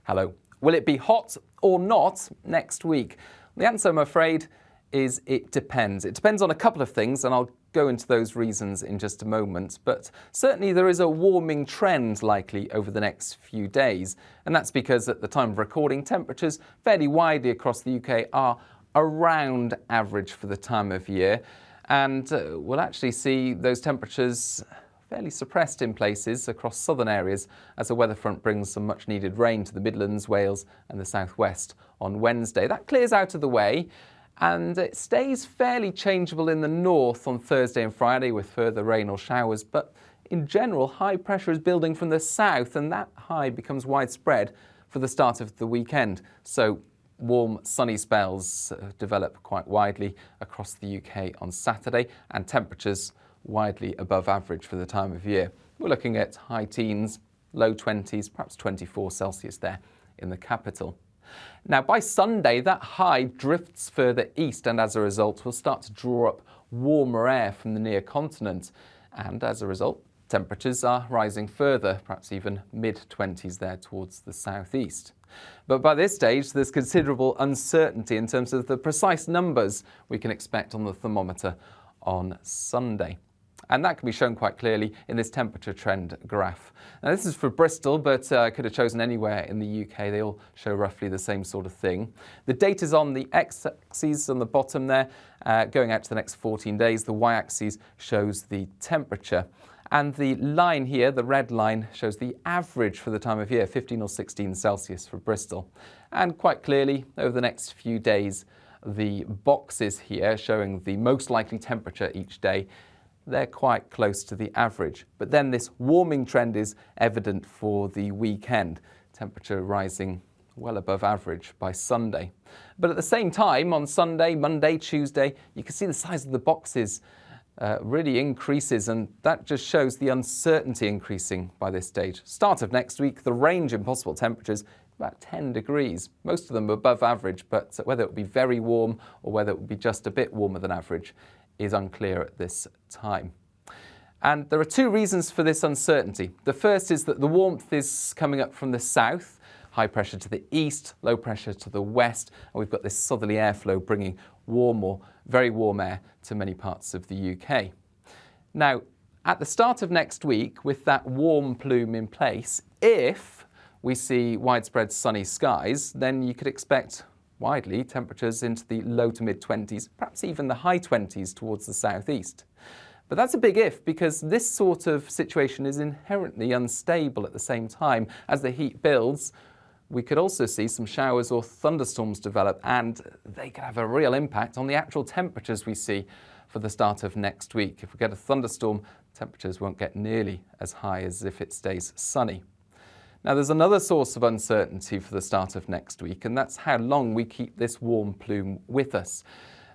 Hello. Will it be hot or not next week? The answer, I'm afraid, is it depends. It depends on a couple of things, and I'll go into those reasons in just a moment. But certainly there is a warming trend likely over the next few days, and that's because at the time of recording, temperatures fairly widely across the UK are around average for the time of year, and we'll actually see those temperatures fairly suppressed in places across southern areas as a weather front brings some much needed rain to the Midlands, Wales and the southwest on Wednesday. That clears out of the way and it stays fairly changeable in the north on Thursday and Friday with further rain or showers, but in general high pressure is building from the south and that high becomes widespread for the start of the weekend. So warm sunny spells develop quite widely across the UK on Saturday and temperatures widely above average for the time of year. We're looking at high teens, low 20s, perhaps 24 Celsius there in the capital. Now by Sunday that high drifts further east and as a result will start to draw up warmer air from the near continent, and as a result temperatures are rising further, perhaps even mid-20s there towards the southeast. But by this stage there's considerable uncertainty in terms of the precise numbers we can expect on the thermometer on Sunday. And that can be shown quite clearly in this temperature trend graph. Now this is for Bristol, but I could have chosen anywhere in the UK. They all show roughly the same sort of thing. The data's on the x-axis on the bottom there, going out to the next 14 days. The y-axis shows the temperature. And the line here, the red line, shows the average for the time of year, 15 or 16 Celsius for Bristol. And quite clearly, over the next few days, the boxes here showing the most likely temperature each day, they're quite close to the average. But then this warming trend is evident for the weekend, temperature rising well above average by Sunday. But at the same time, on Sunday, Monday, Tuesday, you can see the size of the boxes really increases, and that just shows the uncertainty increasing by this stage. Start of next week, the range in possible temperatures, about 10 degrees, most of them above average, but whether it will be very warm or whether it will be just a bit warmer than average is unclear at this time. And there are two reasons for this uncertainty. The first is that the warmth is coming up from the south, high pressure to the east, low pressure to the west, and we've got this southerly airflow bringing warm or very warm air to many parts of the UK. Now, at the start of next week, with that warm plume in place, if we see widespread sunny skies, then you could expect widely temperatures into the low to mid-20s, perhaps even the high 20s towards the southeast. But that's a big if, because this sort of situation is inherently unstable at the same time. As the heat builds, we could also see some showers or thunderstorms develop, and they could have a real impact on the actual temperatures we see for the start of next week. If we get a thunderstorm, temperatures won't get nearly as high as if it stays sunny. Now there's another source of uncertainty for the start of next week, and that's how long we keep this warm plume with us.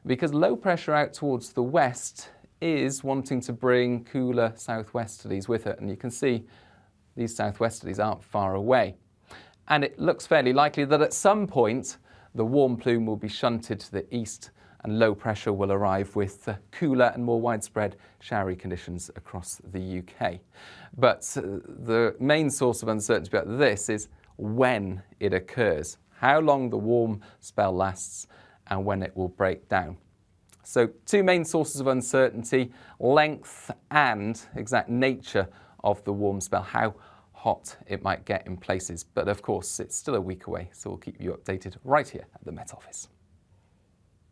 Because low pressure out towards the west is wanting to bring cooler southwesterlies with it, and you can see these southwesterlies aren't far away. And it looks fairly likely that at some point the warm plume will be shunted to the east and low pressure will arrive with cooler and more widespread showery conditions across the UK. But the main source of uncertainty about this is when it occurs, how long the warm spell lasts and when it will break down. So two main sources of uncertainty, length and exact nature of the warm spell, how hot it might get in places. But of course, it's still a week away, so we'll keep you updated right here at the Met Office.